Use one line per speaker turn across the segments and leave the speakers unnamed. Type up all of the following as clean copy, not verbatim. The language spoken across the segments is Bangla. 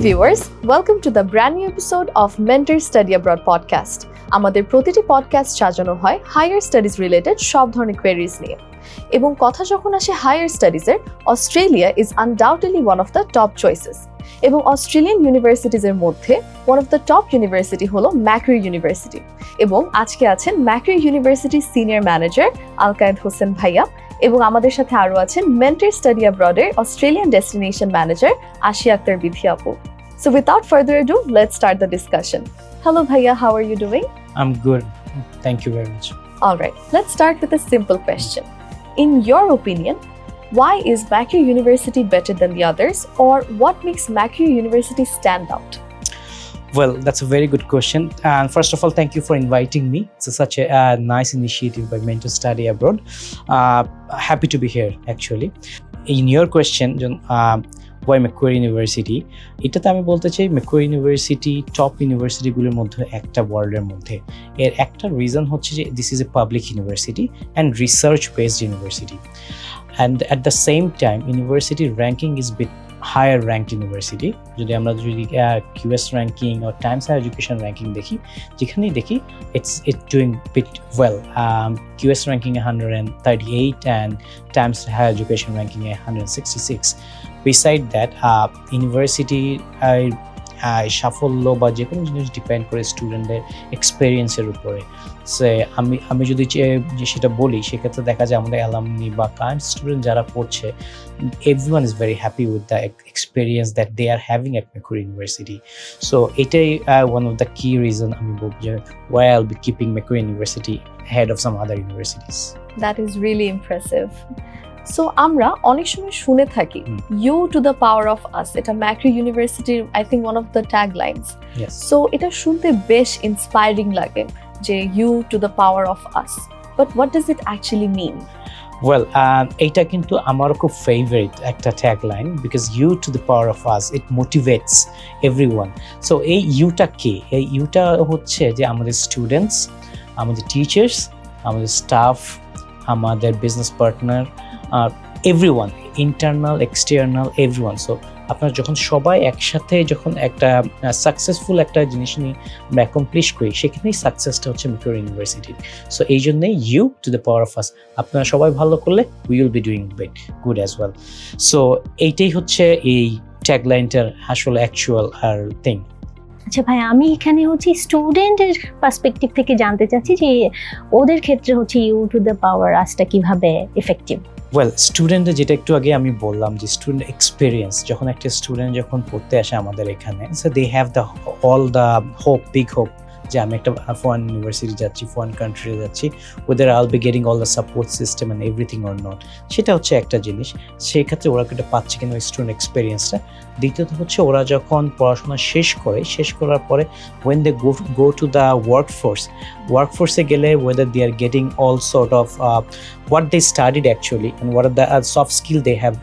viewers, welcome to the brand new episode of Mentor Study Abroad podcast. আমাদের প্রতিটি পডকাস্ট সাজানো হয় হায়ার স্টাডিজ রিলেটেড সব ধরনের কোয়েরিজ নিয়ে এবং কথা যখন আসে হায়ার স্টাডিজের, Australia is undoubtedly one of the top choices এবং অস্ট্রেলিয়ান ইউনিভার্সিটিজের মধ্যে one of the top university হলো ম্যাক্রি ইউনিভার্সিটি এবং আজকে আছেন Macquarie University senior manager Alkayed Hossain ভাইয়া এবং আমাদের সাথে আরও আছেন মেন্টর স্টাডি অ্যাব্রডের Australian destination manager Ashia Akter Bithi আপু। So without further ado, let's start the discussion. Hello Bhaiya, how are you doing?
I'm good. Thank you very much.
All right, let's start with a simple question. In your opinion, why is Macquarie University better than the others, or what makes Macquarie University stand out?
Well, that's a very good question. And first of all, thank you for inviting me. It's such a nice initiative by Mentor Study Abroad. Happy to be here, actually. In your question, why Macquarie University? এটাতে আমি বলতে চাই Macquarie University টপ ইউনিভার্সিটিগুলোর মধ্যে একটা ওয়ার্ল্ডের মধ্যে। এর একটা রিজন হচ্ছে যে this is a public university and research based university, and at the same time ইউনিভার্সিটির ranking is bit higher ranked university. আমরা যদি কিউএস র্যাঙ্কিং ও টাইমস হায়ার এডুকেশন র্যাঙ্কিং দেখি, যেখানেই দেখি it's doing bit well. QS ranking 138 and Times Higher Education ranking 166। Beside that, university সাফল্য বা যে কোনো জিনিস ডিপেন্ড করে স্টুডেন্টদের এক্সপেরিয়েন্সের উপরে। সে আমি যদি সেটা বলি, সেক্ষেত্রে দেখা যায় আমাদের অ্যালামনি বা কারেন্ট স্টুডেন্ট যারা পড়ছে, everyone is very happy with the experience that they are having at Macquarie University. So এটাই one of the key reason আমি বলবো যে why I'll be keeping Macquarie University ahead of some other universities.
That is really impressive. So আমরা অনেক সময় শুনে থাকি you to the power of us, এটা ম্যাক্রি ইউনিভার্সিটির I think one of the tag lines. So এটা শুনতে বেশ ইন্সপায়ারিং লাগে যে you to the power of us, but what does it actually mean?
Well, এইটা কিন্তু আমারও খুব ফেভারিট একটা tag line, because you to the power of us, it motivates everyone. So এই ইউটা কে? এই ইউটা হচ্ছে যে আমাদের স্টুডেন্টস, আমাদের টিচার্স, আমাদের স্টাফ, আমাদের business partner, everyone, internal external everyone. So আপনার যখন সবাই একসাথে যখন একটা সাকসেসফুল একটা জিনিস নিয়ে আমরা অ্যাকমপ্লিশ করি, সেখানেই সাকসেসটা হচ্ছে Macquarie ইউনিভার্সিটির। সো এই জন্যই you to the power of us, আপনারা সবাই ভালো করলে we will be doing good as well. So এইটাই হচ্ছে এই ট্যাগলাইনটার আসলে অ্যাকচুয়াল আর থিং।
আচ্ছা ভাই, আমি এখানে হচ্ছে স্টুডেন্টের পার্সপেক্টিভ থেকে জানতে চাচ্ছি যে ওদের ক্ষেত্রে হচ্ছে ইউ টু দ্য পাওয়ার আসটা কিভাবে এফেক্টিভ?
ওয়েল, স্টুডেন্টের যেটা একটু আগে আমি বললাম যে স্টুডেন্ট এক্সপিরিয়েন্স, যখন একটা স্টুডেন্ট যখন পড়তে আসে আমাদের এখানে, so they have the all the hope, big hope যে আমি একটা ফরেন ইউনিভার্সিটি যাচ্ছি, ফরেন কান্ট্রিতে যাচ্ছি, ওদের will be getting all the support system and everything or not. সেটা হচ্ছে একটা জিনিস, সেই ক্ষেত্রে ওরা কিন্তু পাচ্ছে কিনা ওই স্টুডেন্ট এক্সপিরিয়েন্সটা। দ্বিতীয়ত হচ্ছে ওরা যখন পড়াশোনা শেষ করার পরে when they go to the ওয়ার্কফোর্সে গেলে whether they are getting all sort of what they studied actually and what are the soft skill they have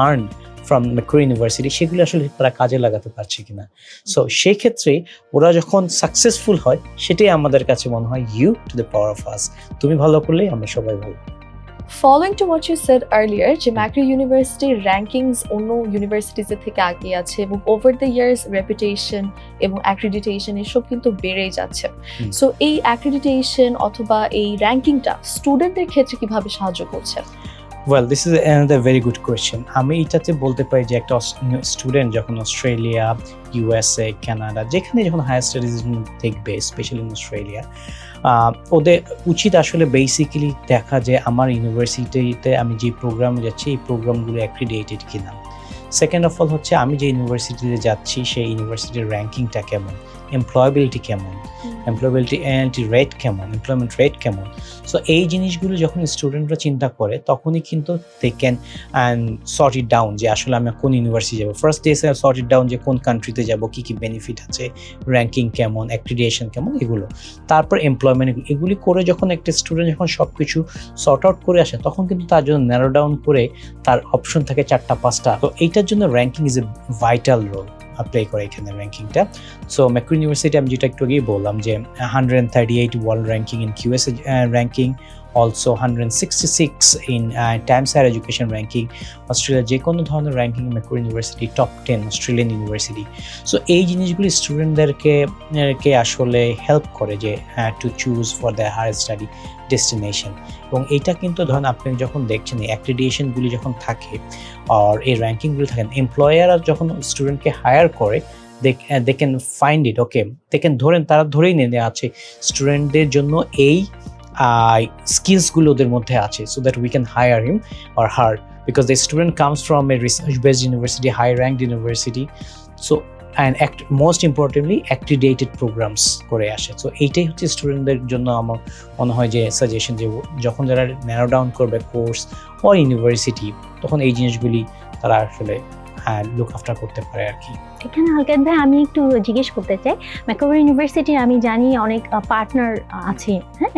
earned from Macquarie University, সেগুলো আসলে তারা কাজে লাগাতে পারছে কিনা। সো সেই ক্ষেত্রে ওরা যখন সাকসেসফুল হয়, সেটাই আমাদের কাছে মনে হয় you to the power of us. তুমি ভালো করলেই আমরা সবাই ভালো।
Following to what you said earlier, যে Macquarie University rankings অন্য ইউনিভার্সিটিজের থেকে আগে আছে এবং ওভার দ্য ইয়ার্স রেপুটেশন এবং অ্যাক্রিডিটেশন এসব কিন্তু বেড়েই যাচ্ছে। সো এই অ্যাক্রিডিটেশন অথবা এই র্যাঙ্কিংটা স্টুডেন্টদের ক্ষেত্রে কিভাবে সাহায্য করছে?
Well, this is another very good question. আমি এটাতে বলতে পারি যে একটা স্টুডেন্ট যখন অস্ট্রেলিয়া, ইউএসএ, কানাডা, যেখানে যখন হায়ার স্টাডিজ দেখবে, স্পেশালি ইন অস্ট্রেলিয়া, ওদের উচিত আসলে বেসিক্যালি দেখা যে আমার ইউনিভার্সিটিতে আমি যে প্রোগ্রামে যাচ্ছি, এই প্রোগ্রামগুলো অ্যাক্রিডিটেড কিনা। সেকেন্ড অফ অল হচ্ছে আমি যে ইউনিভার্সিটিতে যাচ্ছি, সেই ইউনিভার্সিটির র্যাঙ্কিংটা কেমন, এমপ্লয়াবিলিটি কেমন, এমপ্লয়াবিলিটি রেট কেমন, এমপ্লয়মেন্ট রেট কেমন। সো এই জিনিসগুলো যখন স্টুডেন্টরা চিন্তা করে, তখনই কিন্তু they can sort it down যে আসলে আমি কোন ইউনিভার্সিটি যাবো। First they sort it down যে কোন কান্ট্রিতে যাবো, কী কী বেনিফিট আছে, র্যাঙ্কিং কেমন, অ্যাক্রিডিটেশন কেমন, এগুলো। তারপর এমপ্লয়মেন্ট, এগুলি করে যখন একটা স্টুডেন্ট যখন সব কিছু সর্ট আউট করে আসে, তখন কিন্তু তার জন্য ন্যারো ডাউন করে তার অপশন থাকে 4-5টা। তো এইটার জন্য ranking is a vital role play করে এখানে র্যাঙ্কিংটা। সো ম্যাককুইন ইউনিভার্সিটি আমি যেটা একটু আগেই বললাম যে 138 world ranking in QS ranking, also 166 in Times Higher Education ranking, অস্ট্রেলিয়ার যে কোনো ধরনের ranking Macquarie university top 10 Australian university. So এই জিনিসগুলি স্টুডেন্টদেরকে আসলে হেল্প করে যে to choose for the higher study destination. এবং এইটা কিন্তু ধরেন আপনি যখন দেখছেন এই অ্যাক্রিডিয়েশনগুলি যখন থাকে আর এই র্যাঙ্কিংগুলি থাকেন, এমপ্লয়াররা যখন স্টুডেন্টকে হায়ার করে they can find it, okay, তারা ধরেই নিয়ে আছে স্টুডেন্টদের জন্য এই স্কিলসগুলো ওদের মধ্যে আছে, so that we can hire him or her because the student comes from a research based university, high ranked university, so and most importantly accredited programs করে আসে। সো এইটাই হচ্ছে স্টুডেন্টদের জন্য আমার মনে হয় যে সাজেশন, যে যখন যারা ন্যারো ডাউন করবে কোর্স ও ইউনিভার্সিটি, তখন এই জিনিসগুলি তারা আসলে লুক আফটার করতে পারে আর কি।
এখানে আলকাদ ভাই আমি একটু জিজ্ঞেস করতে চাই, ম্যাকওয়ারি ইউনিভার্সিটির আমি জানি অনেক পার্টনার আছে, হ্যাঁ,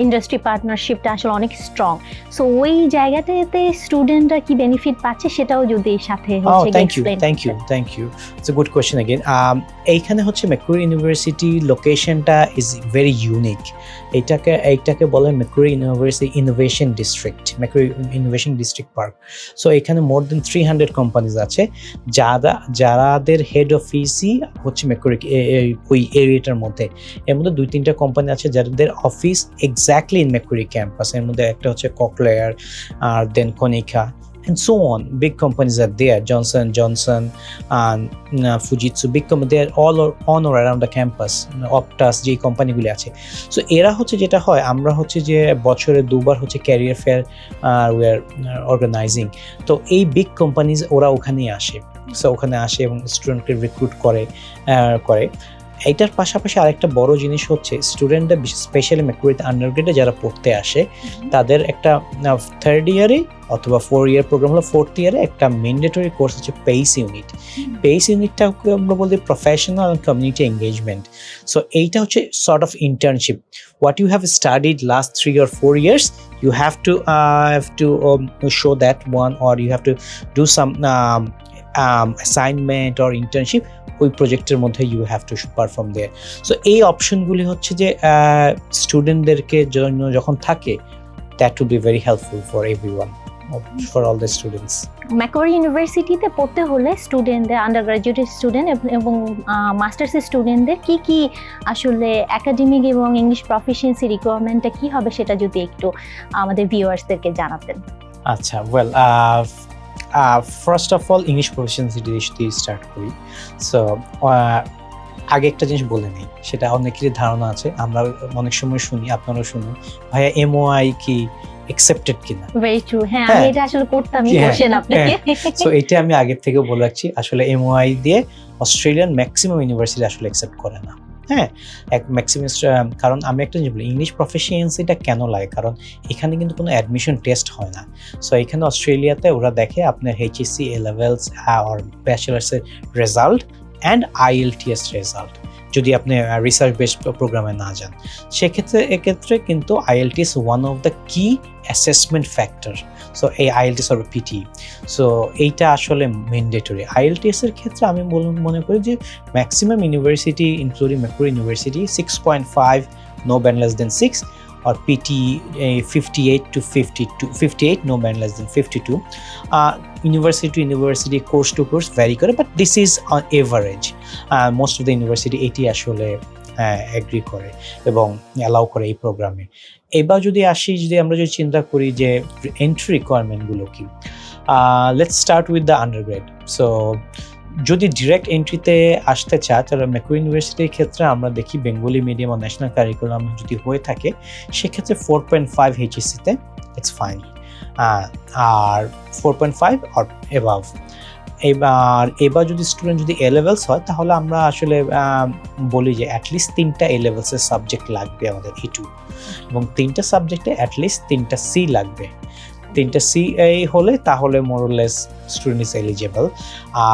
ইন্ডাস্ট্রি পার্টনারশিপটা আসলে অনেক স্ট্রং। সো ওই জায়গাটাতে স্টুডেন্টরা কি বেনিফিট পাচ্ছে সেটাও যদি সাথে হচ্ছে
thank you it's a good question again. এইখানে হচ্ছে ম্যাকওয়ারি ইউনিভার্সিটি লোকেশনটা ইজ ভেরি ইউনিক। এইটাকে বলে Macquarie university innovation district, Macquarie innovation district park. So এখানে মোর দেন 300 কোম্পানিজ আছে যারাদের হেড অফিসই হচ্ছে ম্যাকওয়ারি ওই এরিয়াটার মধ্যে। এর মধ্যে 2-3টা কোম্পানি আছে যাদের অফিস এক্স্যাক্টলি ইন ম্যাকওয়ারি ক্যাম্পাস। এর মধ্যে একটা হচ্ছে ককলেয়ার, আর দেন Konika and so on. Big companies are there, Johnson & Johnson and Fujitsu, big companies, they are all on or around the campus. Optus যে কোম্পানিগুলি আছে, সো এরা হচ্ছে যেটা হয়, আমরা হচ্ছে যে বছরে 2বার হচ্ছে career fair we are organizing. তো এই বিগ কোম্পানিজ ওরা ওখানেই আসে, সো ওখানে আসে এবং স্টুডেন্টকে রিক্রুট করে। এইটার পাশাপাশি আরেকটা বড় জিনিস হচ্ছে স্টুডেন্টরা স্পেশালি ম্যাকওয়ারিতে আন্ডারগ্রেডে যারা পড়তে আসে, তাদের একটা 3rd ইয়ারে অথবা 4 ইয়ার প্রোগ্রাম হলো, 4th ইয়ারে একটা ম্যান্ডেটরি কোর্স হচ্ছে পেইস ইউনিট। পেইস ইউনিটটা আমরা বলতে professional and community engagement. So এইটা হচ্ছে sort of internship. What you have studied last 3 or 4 years, you have to show that one, or you have to do some assignment or internship ওই প্রজেক্টের মধ্যে you have to perform there. So এই অপশনগুলি হচ্ছে যে স্টুডেন্টদেরকে জন্য যখন থাকে, that will be very helpful for everyone, for all the students.
Macquarie ইউনিভার্সিটিতে পড়তে হলে স্টুডেন্টদের, আন্ডার গ্রাজুয়েট স্টুডেন্ট এবং মাস্টার্সের স্টুডেন্টদের কি কি আসলে একাডেমিক এবং ইংলিশ প্রফিসিয়েন্সি রিকোয়ারমেন্টটা কি হবে সেটা যদি একটু আমাদের ভিউয়ার্সদেরকে জানাতেন।
আচ্ছা, well first of all English proficiency দিয়ে স্টার্ট করি। সো আগে একটা জিনিস বলে নিই, সেটা অনেকেরই ধারণা আছে, আমরা অনেক সময় শুনি, আপনারাও শুনুন, ভাইয়া MOI কি অ্যাকসেপ্টেড কিনা।
ভেরি ট্রু, হ্যাঁ আমি এটা আসলে করতামই কোশ্চেন আপনাকে।
সো এটা আমি আগে থেকে বলে রাখছি, আসলে MOI দিয়ে অস্ট্রেলিয়ান ম্যাক্সিমাম ইউনিভার্সিটি আসলে অ্যাকসেপ্ট করে না। হ্যাঁ, ম্যাক্সিমাম, কারণ আমি একটা জিনিস বলি, ইংলিশ প্রফিসিয়েন্সিটা কেন লাগে, কারণ এখানে কিন্তু কোনো অ্যাডমিশন টেস্ট হয় না। সো এখানে অস্ট্রেলিয়াতে ওরা দেখে আপনার HSC A levels আর ব্যাচেলার্সের রেজাল্ট অ্যান্ড IELTS রেজাল্ট। যদি আপনি রিসার্চ বেসড প্রোগ্রামে না যান, এক্ষেত্রে কিন্তু IELTS ওয়ান অফ দ্য কি অ্যাসেসমেন্ট ফ্যাক্টর। সো এই IELTS অর PTE, সো এইটা আসলে ম্যান্ডেটরি। IELTS এর ক্ষেত্রে আমি মনে করি যে maximum university including Macquarie university 6.5, no band less than 6, or PTE 58 to 58, no band less than 52. University to university, course to course vary করে, but this is on average. Most of the university 80 আসলে এগ্রি করে এবং অ্যালাউ করে এই প্রোগ্রামে। এবার যদি আমরা যদি চিন্তা করি যে এন্ট্রি রিকোয়ারমেন্টগুলো কি, let's start with the undergrad. So যদি ডিরেক্ট এন্ট্রিতে আসতে চায়, তাহলে ম্যাকওয়ারি ইউনিভার্সিটির ক্ষেত্রে আমরা দেখি বেঙ্গলি মিডিয়াম ও ন্যাশনাল কারিকুলাম যদি হয়ে থাকে, সেক্ষেত্রে 4.5 HSC-তে ইটস ফাইন, আর 4.5 অর এবাভ। এবার যদি স্টুডেন্ট যদি A levels হয়, তাহলে আমরা আসলে বলি যে অ্যাটলিস্ট 3টা A levels-এর সাবজেক্ট লাগবে আমাদের A2, এবং 3টা সাবজেক্টে অ্যাটলিস্ট 3টা C লাগবে। 3টা C হলে তাহলে মোরলেস স্টুডেন্ট ইজ এলিজেবল।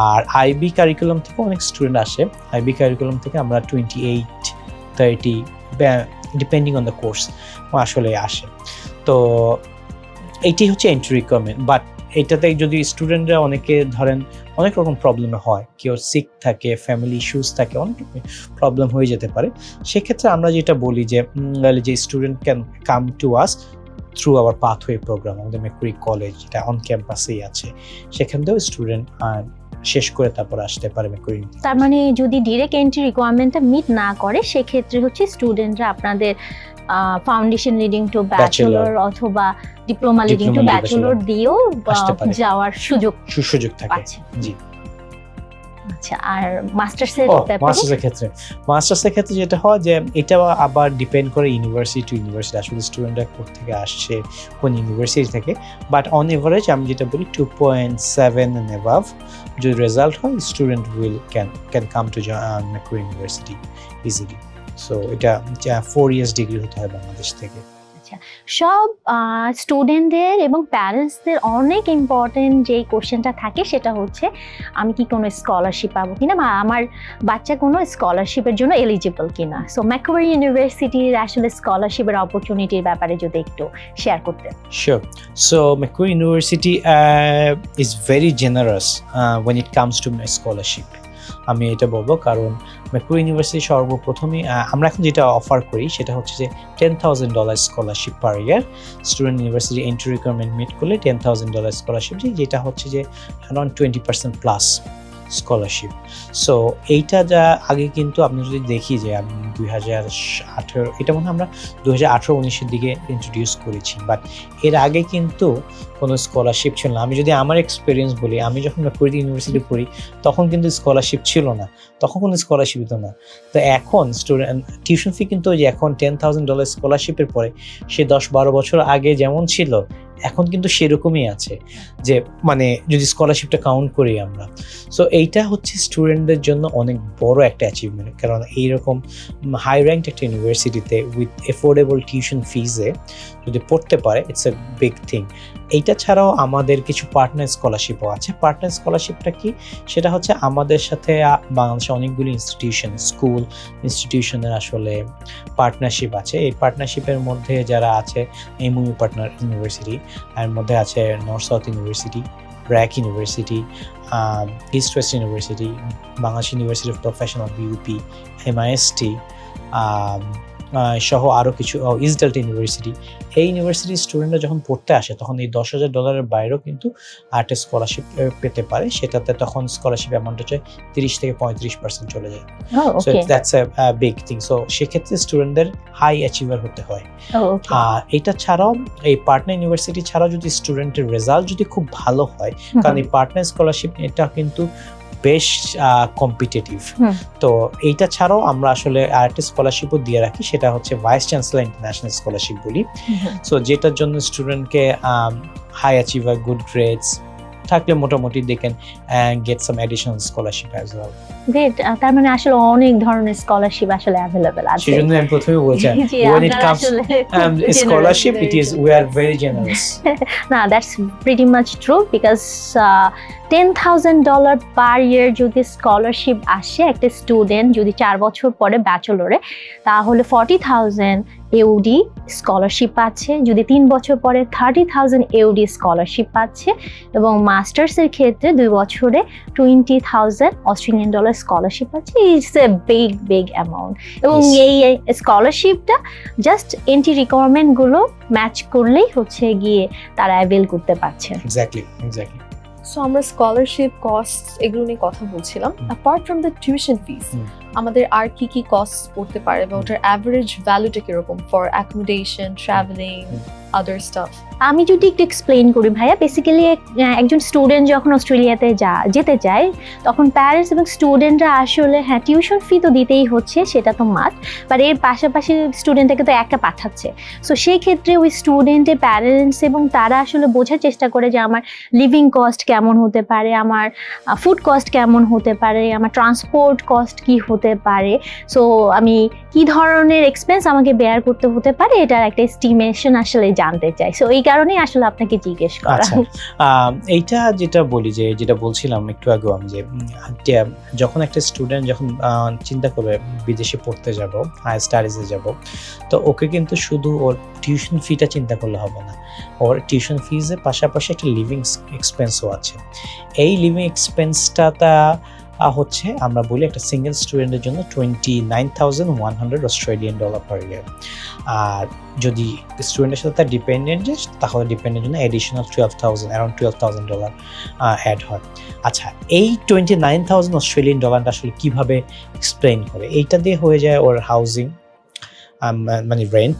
আর IB কারিকুলাম থেকে অনেক স্টুডেন্ট আসে, IB কারিকুলাম থেকে আমরা 28, 30 ডিপেন্ডিং অন দ্য কোর্স আসলে আসে। তো এইটি হচ্ছে এন্ট্রি রিকোয়ারমেন্ট। বাট এটাতে যদি স্টুডেন্টরা অনেকে ধরেন অনেক রকম প্রবলেম হয়, কেউ সিক থাকে, ফ্যামিলি ইস্যুস থাকে, অনেক প্রবলেম হয়ে যেতে পারে, সেক্ষেত্রে আমরা যেটা বলি যে student can come to us through our pathway program, আমাদের ম্যাকুরি কলেজ যেটা অন ক্যাম্পাসেই আছে, সেখান থেকেও স্টুডেন্ট শেষ করে তারপর আসতে পারে ম্যাকুরি।
তার মানে যদি ডিরেক্ট এন্ট্রি রিকোয়ারমেন্টটা মিট না করে সেক্ষেত্রে হচ্ছে স্টুডেন্টরা আপনাদের ফাউন্ডেশন লিডিং টু ব্যাচেলর অথবা diploma leading to
Diploma,
bachelor
bachelor
দিয়েও
আসতে পারে।
যাওয়ার সুযোগ
সুযোগ থাকে।
পাচ্ছে।
জি।
আচ্ছা, আর মাস্টার্সের ব্যাপারে?
মাস্টার্সের ক্ষেত্রে যেটা হয় যে এটা আবার ডিপেন্ড করে ইউনিভার্সিটি টু ইউনিভার্সিটি, আসলে স্টুডেন্টরা কোথা থেকে আসছে, কোন ইউনিভার্সিটি থেকে। বাট অন এভারেজ আমি যেটা বলি 2.7 and above যদি রেজাল্ট হয়, student can come to Macquarie university easily. So এটা 4 ইয়ার্স ডিগ্রি হতে হয় বাংলাদেশ থেকে।
সব স্টুডেন্টদের এবং প্যারেন্টসদের অনেক ইম্পর্টেন্ট যেই কোশ্চেনটা থাকে সেটা হচ্ছে আমি কি কোনো স্কলারশিপ পাবো কিনা, বা আমার বাচ্চা কোনো স্কলারশিপের জন্য এলিজিবল কিনা। সো ম্যাকুরি ইউনিভার্সিটির আসলে স্কলারশিপের অপরচুনিটির ব্যাপারে যদি একটু শেয়ার করতেন।
Sure. So Macquarie University is very generous when it comes to scholarship. আমি এটা বলবো কারণ ম্যাকুরি ইউনিভার্সিটি সর্বপ্রথমে আমরা এখন যেটা অফার করি সেটা হচ্ছে যে $10,000 scholarship per year. Student university entry requirement meet করলে $10,000 স্কলারশিপ, যেটা হচ্ছে যে অ্যারাউন্ড 20% প্লাস স্কলারশিপ। সো এইটা যা আগে কিন্তু আপনি যদি দেখি যে 2018, এটা মনে হয় আমরা 2018-19 দিকে ইন্ট্রোডিউস করেছি, বাট এর আগে কিন্তু কোনো স্কলারশিপ ছিল না। আমি যদি আমার এক্সপিরিয়েন্স বলি, আমি যখন ম্যাকুরি ইউনিভার্সিটি পড়ি তখন কিন্তু স্কলারশিপ ছিল না, তখন কোনো স্কলারশিপ হতো না। তো এখন স্টুডেন্ট টিউশন ফি কিন্তু ওই যে এখন $10,000 স্কলারশিপের পরে সে 10-12 বছর আগে যেমন ছিল এখন কিন্তু সেরকমই আছে, যে মানে যদি স্কলারশিপটা কাউন্ট করি আমরা। সো এইটা হচ্ছে স্টুডেন্টদের জন্য অনেক বড় একটা অ্যাচিভমেন্ট, কারণ এইরকম হাই র্যাঙ্কড একটা ইউনিভার্সিটিতে উইথ এফোর্ডেবল টিউশন ফিজে যদি পড়তে পারে, ইটস এ বিগ থিং। এইটা ছাড়াও আমাদের কিছু পার্টনার স্কলারশিপও আছে। পার্টনার স্কলারশিপটা কি? সেটা হচ্ছে আমাদের সাথে বাংলাদেশে অনেকগুলি স্কুল ইনস্টিটিউশনের আসলে পার্টনারশিপ আছে। এই পার্টনারশিপের মধ্যে যারা আছে এমইউ পার্টনার ইউনিভার্সিটি, এর মধ্যে আছে north south university, BRAC university, east West university, Bangladesh university of professional BUP, MIST সহ আরও কিছু, ইসডাল্ট ইউনিভার্সিটি। এই ইউনিভার্সিটির স্টুডেন্টরা যখন পড়তে আসে তখন এই $10,000 বাইরেও কিন্তু আর্টে স্কলারশিপ পেতে পারে। সেটাতে তখন স্কলারশিপ অ্যামাউন্ট হচ্ছে 30 থেকে 35% চলে যায়। So that's a big thing. So সেক্ষেত্রে স্টুডেন্টদের হাই অ্যাচিভার হতে হয়। এটা ছাড়াও এই পার্টনার ইউনিভার্সিটি ছাড়াও যদি স্টুডেন্টের রেজাল্ট যদি খুব ভালো হয়, কারণ এই পার্টনার স্কলারশিপ এটা কিন্তু বেশ কম্পিটিটিভ। তো এইটা ছাড়াও আমরা আসলে আরেকটা স্কলারশিপও দিয়ে রাখি, সেটা হচ্ছে ভাইস চ্যান্সেলর ইন্টারন্যাশনাল স্কলারশিপ বলি। সো যেটার জন্য স্টুডেন্টকে হাই অ্যাচিভার, গুড গ্রেডস থাকলে মোটামুটি they can get some additional scholarship as well.
Great. তার মানে আসলে অনেক ধরনের স্কলারশিপ আসলে অ্যাভেলেবল আছে।
সেজন্য আমি প্রথমে বলছিলাম when it comes scholarship it is we are very generous.
না, that's pretty much true because $10,000 পার ইয়ার যদি স্কলারশিপ আসে একটা স্টুডেন্ট যদি 4 বছর পরে ব্যাচেলরে, তাহলে 40,000 AUD স্কলারশিপ পাচ্ছে। যদি 3 বছর পরে 30,000 AUD স্কলারশিপ পাচ্ছে, এবং মাস্টার্সের ক্ষেত্রে 2 বছরে $20,000 স্কলারশিপ পাচ্ছে। It's a big amount. এবং এই স্কলারশিপটা জাস্ট এন্ট্রি রিকোয়ারমেন্টগুলো ম্যাচ করলেই হচ্ছে গিয়ে তারা অ্যাভেল করতে পারছে।
এক্স্যাক্টলি।
সো আমরা স্কলারশিপ কস্ট এগুলো নিয়ে কথা বলছিলাম। Apart from the tuition fees আমাদের আর কি কি কস্ট পড়তে পারে বা ওটার অ্যাভারেজ ভ্যালুটা কিরকম for accommodation, travelling, other staff?
আমি যদি একটু এক্সপ্লেইন করি ভাইয়া, বেসিক্যালি একজন স্টুডেন্ট যখন অস্ট্রেলিয়াতে যেতে চায় তখন প্যারেন্টস এবং স্টুডেন্টরা আসলে টিউশন ফি তো দিতেই হচ্ছে, সেটা তো মাস্ট, বাট এর পাশাপাশি স্টুডেন্টটাকে তো একা পাঠাচ্ছে। সো সেই ক্ষেত্রে ওই স্টুডেন্টের প্যারেন্টস এবং তারা আসলে বোঝার চেষ্টা করে যে আমার লিভিং কস্ট কেমন হতে পারে, আমার ফুড কস্ট কেমন হতে পারে, আমার ট্রান্সপোর্ট কস্ট কি হতে পারে, সো আমি কি ধরনের এক্সপেন্স আমাকে বেয়ার করতে হতে পারে, এটার একটা এস্টিমেশন আসলে জানতে চাই। সো এই কারণে আসলে আপনাকে জিজ্ঞেস করা।
এইটা যেটা বলি, যেটা বলছিলাম একটু আগে আমি, যে যখন একটা স্টুডেন্ট যখন চিন্তা করবে বিদেশে পড়তে যাব, হায়ার স্টাডিজে যাব, তো ওকে কিন্তু শুধু ওর টিউশন ফিটা চিন্তা করলে হবে না, ওর টিউশন ফিজের পাশাপাশি একটা লিভিং এক্সপেন্সও আছে। এই লিভিং এক্সপেন্সটা হচ্ছে আমরা বলি একটা সিঙ্গেল স্টুডেন্টের জন্য $29,100 অস্ট্রেলিয়ান ডলার পার ইয়ার। আর যদি স্টুডেন্টের সাথে তার ডিপেন্ডেন্ট যায় তাহলে ডিপেন্ডেন্ট জন্য অ্যাডিশনাল অ্যারাউন্ড $12,000 অ্যাড হয়। আচ্ছা, এই $29,000 অস্ট্রেলিয়ান ডলারটা আসলে কীভাবে এক্সপ্লেইন করে? এইটা দিয়ে হয়ে যায় ওর হাউজিং, মানে rent,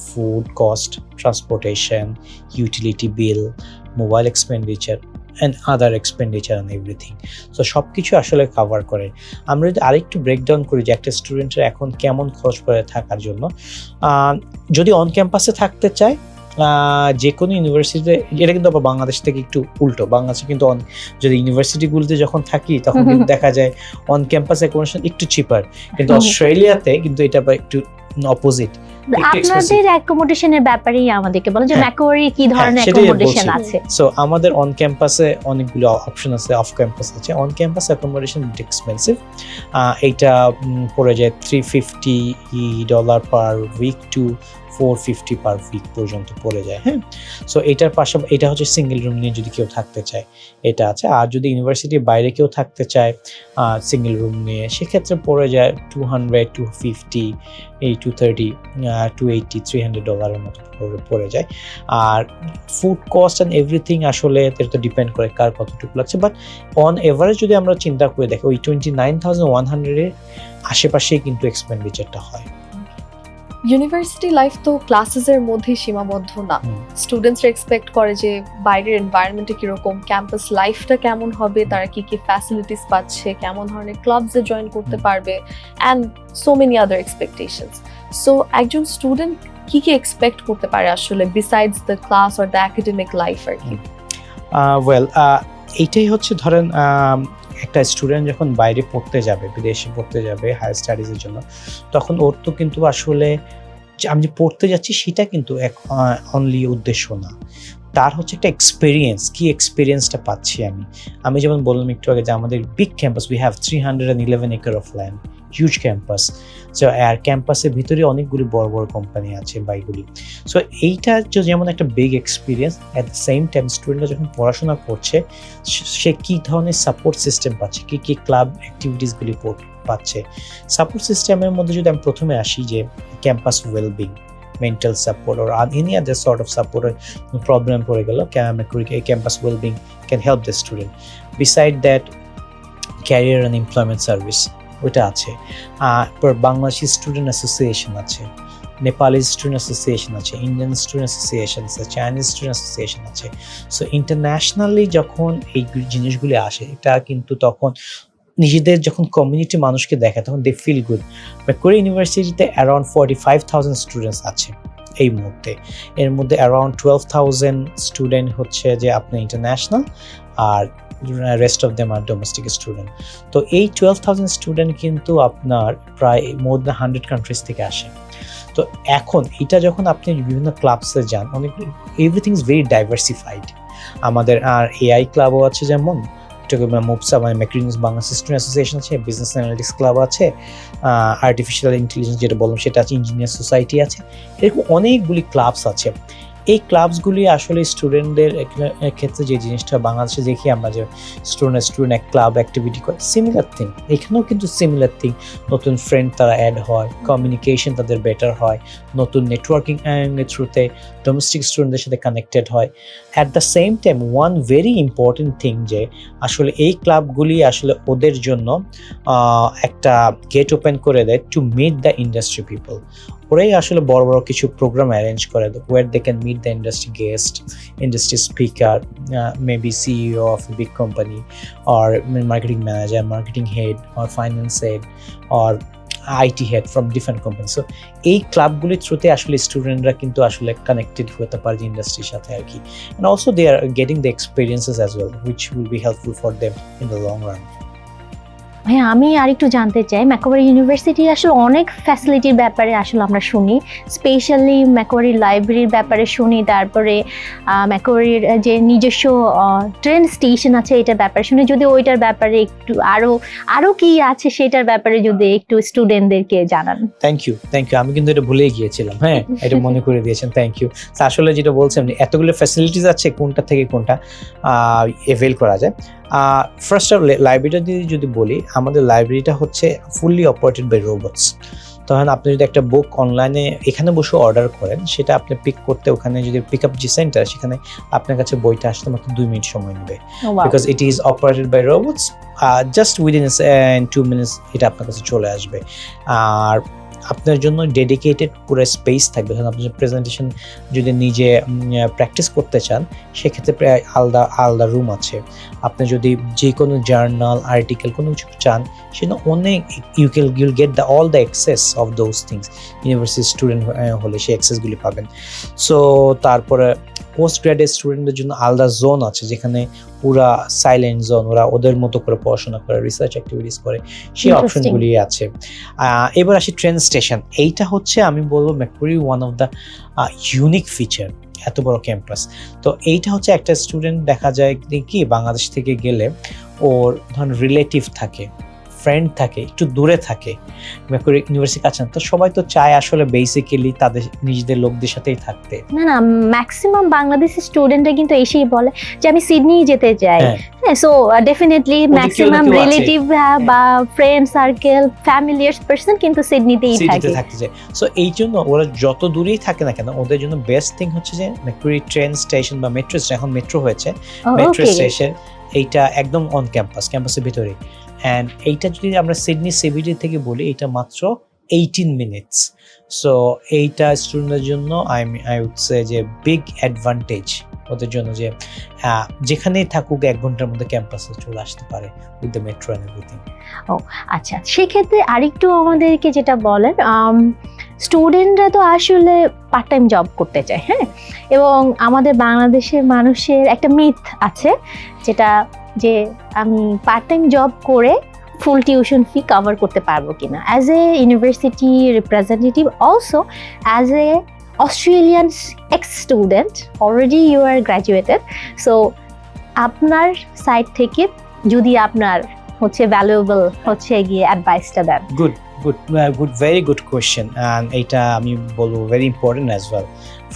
food cost, transportation, utility bill, mobile expenditure and other expenditure and everything. So সব কিছু আসলে কভার করে। আমরা যদি আরেকটু ব্রেকডাউন করি যে একটা স্টুডেন্টের এখন কেমন খরচ পড়ে থাকার জন্য, যদি অন ক্যাম্পাসে থাকতে চায় যে কোনো ইউনিভার্সিটিতে, এটা কিন্তু আবার বাংলাদেশ থেকে একটু উল্টো। বাংলাদেশে কিন্তু যদি ইউনিভার্সিটিগুলোতে যখন থাকি তখন কিন্তু দেখা যায় অন ক্যাম্পাস অ্যাকোমোডেশন একটু চিপার, কিন্তু অস্ট্রেলিয়াতে কিন্তু এটা একটু অপোজিট।
আপনাদের অ্যাকোমোডেশনের ব্যাপারেই আমাদেরকে বলেন যে ম্যাকোয়ারি কি ধরনের অ্যাকোমোডেশন আছে।
সো আমাদের অন ক্যাম্পাসে অনেকগুলো অপশন আছে, অফ ক্যাম্পাস আছে। অন ক্যাম্পাস অ্যাকোমোডেশন একটু এক্সপেন্সিভ, এইটা পড়ে যায় $350 per week to $450 per week পর্যন্ত পড়ে যায়। হ্যাঁ, সো এটার পাশাপাশি এটা হচ্ছে সিঙ্গেল রুম নিয়ে যদি কেউ থাকতে চায় এটা আছে। আর যদি ইউনিভার্সিটির বাইরে কেউ থাকতে চায় সিঙ্গেল রুম নিয়ে, সেক্ষেত্রে পড়ে যায় $200, $250, $230, $280, $300 মতো পড়ে যায়। আর ফুড কস্ট অ্যান্ড এভরিথিং আসলে এটা তো ডিপেন্ড করে কার কতটুকু লাগছে, বাট অন এভারেজ যদি আমরা চিন্তা করে দেখি ওই $29,100 আশেপাশেই কিন্তু এক্সপেন্ডিচারটা হয়।
ইউনিভার্সিটি লাইফ তো ক্লাসেসের মধ্যে সীমাবদ্ধ না। স্টুডেন্টসরা এক্সপেক্ট করে যে বাইরের এনভায়রনমেন্টে কিরকম, ক্যাম্পাস লাইফটা কেমন হবে, তারা কি কি ফ্যাসিলিটিস পাচ্ছে, কেমন ধরনের ক্লাবসে জয়েন করতে পারবে, and so many other expectations. So একজন স্টুডেন্ট কি কি এক্সপেক্ট করতে পারে আসলে besides the class or the academic life আর কি?
ওয়েল, এইটাই হচ্ছে ধরেন একটা স্টুডেন্ট যখন বাইরে পড়তে যাবে, বিদেশে পড়তে যাবে হায়ার স্টাডিজের জন্য, তখন ওর তো কিন্তু আসলে আমি যে পড়তে যাচ্ছি সেটা কিন্তু অনলি উদ্দেশ্য না, তার হচ্ছে একটা এক্সপিরিয়েন্স। কি এক্সপিরিয়েন্সটা পাচ্ছি আমি যেমন বললাম একটু আগে যে আমাদের big campus, we have 311 acre of land, huge campus. So আর ক্যাম্পাসের ভিতরে অনেকগুলি বড় বড় কোম্পানি আছে বাইকগুলি। সো এইটা যেমন একটা big experience, at the same time স্টুডেন্টরা যখন পড়াশোনা করছে সে কী ধরনের সাপোর্ট সিস্টেম পাচ্ছে, কী কী ক্লাব অ্যাক্টিভিটিসগুলি পাচ্ছে। সাপোর্ট সিস্টেমের মধ্যে যদি আমি প্রথমে আসি যে campus wellbeing, mental support or any other sort of support or problem পড়ে গেল, campus well-being can help the student. Beside that, career and employment service ওটা আছে। বাংলাদেশি স্টুডেন্ট অ্যাসোসিয়েশন আছে, নেপালি স্টুডেন্ট অ্যাসোসিয়েশন আছে, ইন্ডিয়ান স্টুডেন্ট অ্যাসোসিয়েশন আছে, চাইনিজ স্টুডেন্ট অ্যাসোসিয়েশন আছে। সো ইন্টারন্যাশনালি যখন এই জিনিসগুলি আসে, এটা কিন্তু তখন নিজেদের যখন কমিউনিটি মানুষকে দেখে তখন দে ফিল গুড। ম্যাকোয়ারি ইউনিভার্সিটিতে অ্যারাউন্ড 45,000 স্টুডেন্টস আছে এই মুহূর্তে। এর মধ্যে অ্যারাউন্ড 12,000 স্টুডেন্ট হচ্ছে যে আপনার ইন্টারন্যাশনাল, আর rest of them are domestic student. তো এই 12,000 স্টুডেন্ট কিন্তু আপনার প্রায় মোর দ্যান 100 কান্ট্রিজ থেকে আসে। তো এখন এটা যখন আপনি বিভিন্ন ক্লাবসে যান, অনেক এভরিথিং ইজ ভেরি ডাইভার্সিফাইড। আমাদের আর এআই ক্লাবও আছে, যেমন মুপসা মানে ম্যাকরিনিস বাংলাদেশ স্টুডেন্ট অ্যাসোসিয়েশন আছে, বিজনেস অ্যানালিটিক্স ক্লাব আছে, আর্টিফিশিয়াল ইন্টেলিজেন্স যেটা বললাম সেটা আছে, ইঞ্জিনিয়ার সোসাইটি আছে, এরকম অনেকগুলি ক্লাবস আছে। এই ক্লাবসগুলি আসলে স্টুডেন্টদের ক্ষেত্রে যে জিনিসটা বাংলাদেশে দেখি আমরা যে স্টুডেন্ট এক ক্লাব অ্যাক্টিভিটি করে, সিমিলার থিং এখানেও কিন্তু সিমিলার থিং। নতুন ফ্রেন্ড তারা অ্যাড হয়, কমিউনিকেশন তাদের বেটার হয়, নতুন নেটওয়ার্কিং থ্রুতে ডোমেস্টিক স্টুডেন্টদের সাথে কানেক্টেড হয়। At the same time one very important thing যে আসলে এই ক্লাবগুলি আসলে ওদের জন্য একটা গেট ওপেন করে দেয় to meet the industry people. ওরাই আসলে বড় বড় কিছু প্রোগ্রাম অ্যারেঞ্জ করে where they can meet the industry guest, industry speaker, maybe CEO of a big company, or marketing manager, marketing head, or finance head, or IT head from different company. So এই ক্লাবগুলির থ্রুতে আসলে স্টুডেন্টরা কিন্তু আসলে কানেক্টেড হতে পারে ইন্ডাস্ট্রির সাথে আর কি। And also they are getting the experiences as well which will be helpful for them in the long run.
হ্যাঁ, আমি আরেকটু জানতে চাই, ম্যাকোয়ারি ইউনিভার্সিটি আসলে অনেক ফ্যাসিলিটির ব্যাপারে আসলে আমরা শুনি, স্পেশালি ম্যাকোয়ারি লাইব্রেরির ব্যাপারে শুনি, তারপরে ম্যাকোয়ারির যে নিজস্ব ট্রেন স্টেশন আছে এটার ব্যাপারে শুনি। যদি ওইটার ব্যাপারে একটু আরো কি আছে সেটার ব্যাপারে যদি একটু স্টুডেন্টদেরকে জানান।
Thank you. আমি কিন্তু এটা ভুলে গিয়েছিলাম, হ্যাঁ এটা মনে করে দিয়েছেন, থ্যাংক ইউ। আসলে যেটা বলছেন এতগুলো ফ্যাসিলিটিস আছে, কোনটা থেকে কোনটা এভেল করা যায়। ফার্স্ট অফ লাইব্রেরিটা যদি বলি, আমাদের লাইব্রেরিটা হচ্ছে ফুললি অপারেটেড বাই রোবটস। তখন আপনি যদি একটা বুক অনলাইনে এখানে বসে অর্ডার করেন, সেটা আপনি পিক করতে ওখানে যদি পিক আপ যে সেন্টার, সেখানে আপনার কাছে বইটা আসতে মাত্র 2 মিনিট সময় নেবে, because it is operated by robots. Just within 2 minutes এটা আপনার কাছে চলে আসবে। আর আপনার জন্য ডেডিকেটেড পুরো স্পেস থাকবে। ধরুন আপনি প্রেজেন্টেশন যদি নিজে প্র্যাকটিস করতে চান, সেক্ষেত্রে প্রায় আলাদা আলাদা রুম আছে। আপনি যদি যে কোনো জার্নাল আর্টিকেল কোনো কিছু চান, সেটা অনেক ইউল gate all the access of those things. University student হলে সেই অ্যাক্সেসগুলি পাবেন। সো তারপরে পোস্ট গ্রাজুয়েট স্টুডেন্টদের জন্য আলাদা জোন আছে, যেখানে পুরা সাইলেন্ট জোন, ওরা ওদের মতো করে পড়াশোনা করে, রিসার্চ অ্যাক্টিভিটিস করে, সেই অপশনগুলি আছে। এবার আসি ট্রেন স্টেশন। এইটা হচ্ছে আমি বলবো Macquarie one of the unique feature, এত বড় ক্যাম্পাস। তো এইটা হচ্ছে একটা স্টুডেন্ট দেখা যায় কি বাংলাদেশ থেকে গেলে ওর ধরুন রিলেটিভ থাকে, ফ্রেন্ড থাকে, একটু দূরে থাকে, ম্যাককুয়ারি ইউনিভার্সিটির কাছে না, তো সবাই তো চায় আসলে বেসিক্যালি তাদের নিজেদের লোকদের সাথেই থাকতে।
না ম্যাক্সিমাম বাংলাদেশি স্টুডেন্টরা কিন্তু এসেই বলে যে আমি সিডনি যেতে চাই। হ্যাঁ, সো ডেফিনেটলি ম্যাক্সিমাম রিলেটিভ বা ফ্রেন্ড সার্কেল ফ্যামিলিয়ার পারসন কিন্তু সিডনিতেই
থাকতে চায়। সো এই জন্য ওরা যত দূরেই থাকে না কেন, ওদের জন্য বেস্ট থিং হচ্ছে যে ম্যাককুয়ারি ট্রেন স্টেশন বা মেট্রো স্টেশন, এখন মেট্রো হয়েছে, মেট্রো স্টেশন এইটা একদম অন ক্যাম্পাসের ভিতরে। অ্যান্ড এইটা যদি আমরা সিডনি সিবিডি থেকে বলি, এটা মাত্র 18 মিনিটস। সো এইটা স্টুডেন্টদের জন্য আই উড সে যে বিগ অ্যাডভান্টেজ ওদের জন্য, যে যেখানেই থাকুক 1 ঘন্টার মধ্যে ক্যাম্পাসে চলে আসতে পারে with the metro and everything.
ও আচ্ছা, সেক্ষেত্রে আরেকটু আমাদেরকে যেটা বলেন, স্টুডেন্টরা তো আসলে পার্ট টাইম জব করতে চায়, হ্যাঁ, এবং আমাদের বাংলাদেশের মানুষের একটা মিথ আছে যেটা যে আমি পার্ট টাইম জব করে ফুল টিউশন ফি কভার করতে পারবো কিনা। As a university representative, also as a Australian ex-student, already you are graduated, so আপনার সাইড থেকে যদি আপনার হচ্ছে ভ্যালুয়েবল হচ্ছে গিয়ে অ্যাডভাইসটা দেন।
Good very good question, and এইটা আমি বলবো very important as well.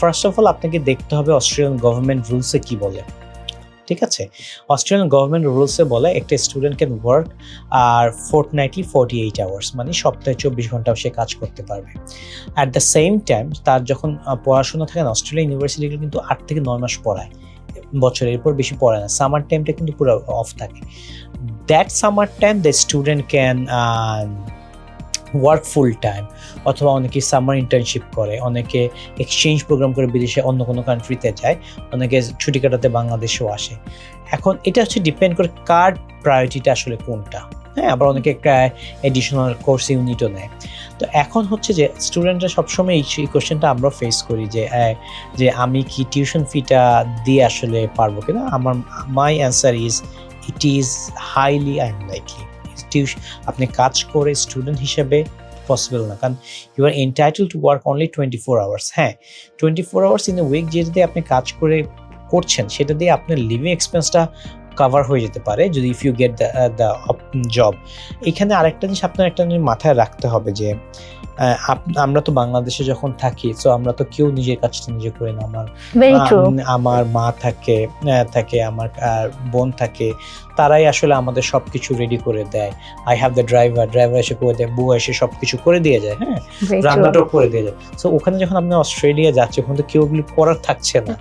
First of all আপনাকে দেখতে হবে অস্ট্রেলিয়ান গভর্নমেন্ট রুলসে কি বলে। ঠিক আছে, অস্ট্রেলিয়ান গভর্নমেন্ট রুলসে বলে একটা স্টুডেন্ট ক্যান ওয়ার্ক আর ফোর্টনাইটলি 48 আওয়ার্স, মানে সপ্তাহে 24 ঘন্টা সে কাজ করতে পারবে। অ্যাট দ্য সেম টাইম তার যখন পড়াশোনা থাকে না, অস্ট্রেলিয়া ইউনিভার্সিটিগুলো কিন্তু 8 থেকে 9 মাস পড়ায় বছরে, এরপর বেশি পড়ায় না। সামার টাইমটা কিন্তু পুরো অফ থাকে। That summer time the student can work full time, অথবা অনেকে সামার ইন্টার্নশিপ করে, অনেকে এক্সচেঞ্জ প্রোগ্রাম করে বিদেশে অন্য কোনো কান্ট্রিতে যায়, অনেকে ছুটি কাটাতে বাংলাদেশেও আসে। এখন এটা হচ্ছে ডিপেন্ড করে কার প্রায়োরিটিটা আসলে কোনটা। হ্যাঁ, আবার অনেকে একটা এডিশনাল কোর্স ইউনিটও নেয়। তো এখন হচ্ছে যে স্টুডেন্টরা সবসময় এই কোয়েশ্চেনটা আমরা ফেস করি যে আমি কি টিউশন ফিটা দিয়ে আসলে পারবো কিনা। My answer is it is highly unlikely. আপনি কাজ করে স্টুডেন্ট হিসেবে পসিবল না, কারণ you are entitle to work only 24 hours. হ্যাঁ, 24 আওয়ার্স ইন এ উইক যেটা দিয়ে আপনি কাজ করছেন, সেটা দিয়ে আপনার লিভিং এক্সপেন্সটা কভার হয়ে যেতে পারে যদি if you get the job. এখানে আরেকটা জিনিস আপনার একটা মাথায় রাখতে হবে যে আমরা তো বাংলাদেশে যখন থাকি, তো আমরা তো কেউ নিজের কাজটা নিজে করি না। আমার মা থাকে, আমার বোন থাকে, তারাই আসলে আমাদের সবকিছু রেডি করে দেয়। আই হ্যাভ দ্য ড্রাইভার এসে করে দেয়, বউ এসে সবকিছু করে দিয়ে যায়, হ্যাঁ, রান্নাটাও করে দিয়ে যায়। সো ওখানে যখন আপনি অস্ট্রেলিয়া যাচ্ছে, ওখানে তো কেউ ওগুলো করার থাকছে না।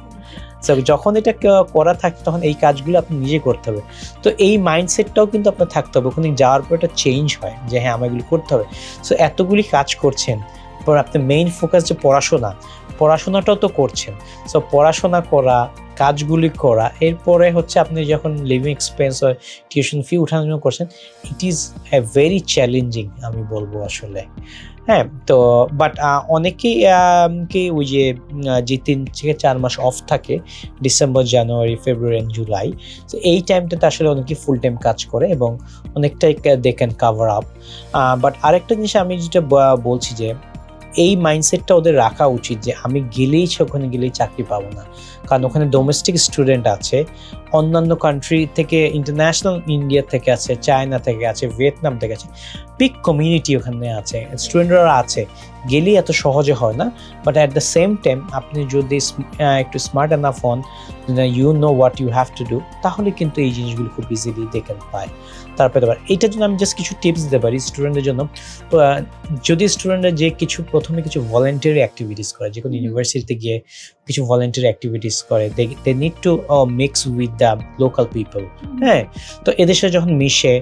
যখন এটা করা থাকে, তখন এই কাজগুলো আপনি নিজে করতে হবে। তো এই মাইন্ডসেটটাও কিন্তু আপনার থাকতে হবে। ওখানে যাওয়ার পর একটা চেঞ্জ হয় যে হ্যাঁ, আমার এগুলি করতে হবে। সো এতগুলি কাজ করছেন, পর আপনার মেইন ফোকাস যে পড়াশোনাটাও তো করছেন। সো পড়াশোনা করা, কাজগুলি করা, এরপরে হচ্ছে আপনি যখন লিভিং এক্সপেন্স আর টিউশন ফি উঠানোর জন্য করছেন, it is a very challenging আমি বলবো আসলে। হ্যাঁ, তো বাট অনেকেই ওই যে 3 থেকে 4 মাস অফ থাকে, December, January, February and July, তো এই টাইমটাতে আসলে অনেকেই ফুল টাইম কাজ করে এবং অনেকটাই they can cover up. But আরেকটা জিনিস আমি যেটা বলছি যে এই মাইন্ডসেটটা ওদের রাখা উচিত যে আমি ওখানে গেলেই চাকরি পাবো না। কারণ ওখানে ডোমেস্টিক স্টুডেন্ট আছে, অন্যান্য কান্ট্রি থেকে, ইন্টারন্যাশনাল, ইন্ডিয়া থেকে আছে, চায়না থেকে আছে, ভিয়েতনাম থেকে আছে, বিগ কমিউনিটি ওখানে আছে, স্টুডেন্টরা আছে, গেলেই এত সহজে হয় না। But at the same time আপনি যদি একটু স্মার্ট এনাফ হন, you know what you have to do, তাহলে কিন্তু এই জিনিসগুলো খুব ইজিলি দে ক্যান পায়। তারপরে এইটার জন্য আমি জাস্ট কিছু টিপস দিতে পারি স্টুডেন্টদের জন্য। যদি স্টুডেন্টরা যে প্রথমে কিছু ভলেন্টারি অ্যাক্টিভিটিস করে, যে কোনো ইউনিভার্সিটিতে গিয়ে কিছু ভলেন্টারি অ্যাক্টিভিটিস করে, they need to mix with the local people. হ্যাঁ, তো এদের সাথে যখন মিশে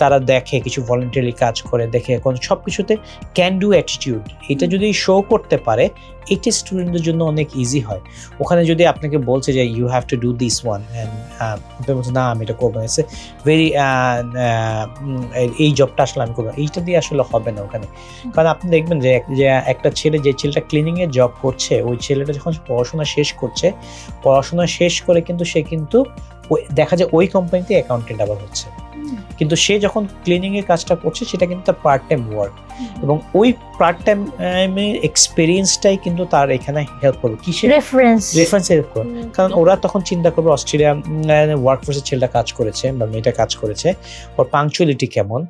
তারা দেখে কিছু ভলেন্টারি কাজ করে, দেখে এখন সব কিছুতে ক্যান ডু অ্যাটিটিউড, এটা যদি শো করতে পারে, এইটা স্টুডেন্টদের জন্য অনেক ইজি হয়। ওখানে যদি আপনাকে বলছে যে you have to do this one and আপনি বলছেন না আমি এটা করবো না, ভেরি এই জবটা আসলে আমি করবো, এইটা দিয়ে আসলে হবে না ওখানে। কারণ আপনি দেখবেন যে একটা ছেলে, যে ছেলেটা ক্লিনিংয়ের জব করছে, ওই ছেলেটা যখন পড়াশোনা শেষ করছে, পড়াশোনা শেষ করে কিন্তু সে কিন্তু দেখা যায় ওই কোম্পানিতে অ্যাকাউন্টেন্ট আবার হচ্ছে, কিন্তু সে যখন ক্লিনিং এর কাজটা করছে সেটা কিন্তু তার পার্ট টাইম ওয়ার্ক, এবং ওই পার্ট টাইমের এক্সপিরিয়েন্সটাই কিন্তু তার এখানে হেল্প করবে, কিসের রেফারেন্স হেল্প করবে। কারণ ওরা তখন চিন্তা করবে অস্ট্রেলিয়া ওয়ার্কফোর্সে ছেলেটা কাজ করেছে বা মেয়েটা কাজ করেছে, ওর পাংচুয়ালিটি কেমন,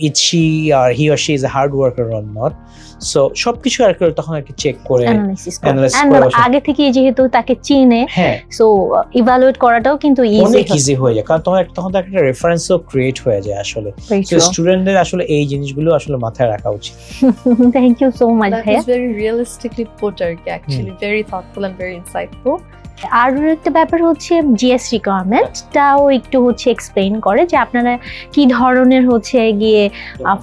is she or he or she is a hard worker or not. So সবকিছু আর কি তখন আর কি চেক করে অ্যানালাইসিস করে,
আগে থেকে যেহেতু তাকে চিনে, সো ইভালুয়েট করাটাও কিন্তু
অনেক ইজি হয়ে যায়, কারণ তখন একটা রেফারেন্সও ক্রিয়েট হয়ে যায় আসলে। সো স্টুডেন্টদের আসলে এই জিনিসগুলো আসলে মাথায় রাখা উচিত।
Thank you so much
That was very realistically put, actually very thoughtful and very insightful.
আর একটা ব্যাপার হচ্ছে জিএস রিকোয়ারমেন্টটাও একটু হচ্ছে এক্সপ্লেইন করে যে আপনারা কি ধরনের হচ্ছে গিয়ে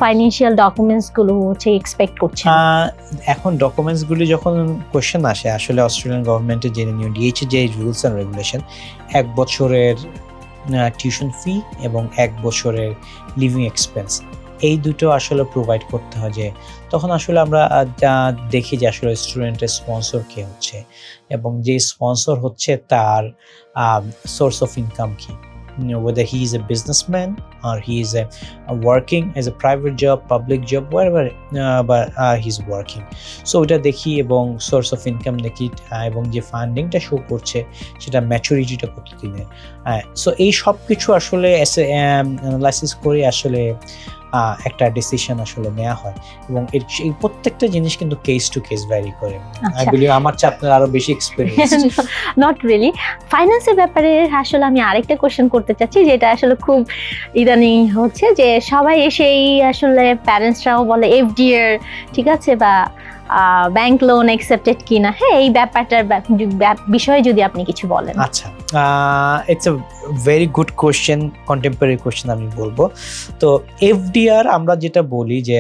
ফাইন্যান্সিয়াল ডকুমেন্টস গুলো হচ্ছে এক্সপেক্ট করছেন।
এখন ডকুমেন্টস গুলি যখন কোশ্চেন আসে, আসলে অস্ট্রেলিয়ান গভর্নমেন্টের যে নিউ দিয়েছে যে রুলস অ্যান্ড রেগুলেশন, 1 বছরের টিউশন ফি এবং 1 বছরের লিভিং এক্সপেন্স, এই দুটো আসলে প্রোভাইড করতে হয়। যে তখন আসলে আমরা দেখি যে আসলে স্টুডেন্টের স্পন্সর কে হচ্ছে, এবং যে স্পন্সর হচ্ছে তার সোর্স অফ ইনকাম কি, whether he is a businessman or he is working as a private job, public job, wherever but he's working. So এটা দেখি এবং সোর্স অফ ইনকাম দেখি, এবং যে ফান্ডিংটা শো করছে সেটা ম্যাচুরিটিটা কত দিনের। সো এই সব কিছু আসলে অ্যানালাইসিস করে আসলে একটা ডিসিশন আসলে নেওয়া হয়, এবং এই প্রত্যেকটা জিনিস কিন্তু কেস টু কেস ভ্যারি করে। আই বিলিভ আমার চেয়ে আপনার আরো বেশি এক্সপেরিয়েন্স।
Not really. ফাইন্যান্সের ব্যাপারে আসলে আমি আরেকটা কোশ্চেন করতে চাচ্ছি, যেটা আসলে খুব ইদানিং হচ্ছে যে সবাই এসেই আসলে প্যারেন্টসরাও বলে এফডিআর ঠিক আছে বা ব্যাংক লোন অ্যাকসেপ্টেড কিনা, হ্যাঁ এই ব্যাপারটার বিষয়ে যদি আপনি কিছু বলেন।
আচ্ছা, it's a very good question, contemporary question আমি বলবো। তো এফডিআর আমরা যেটা বলি, যে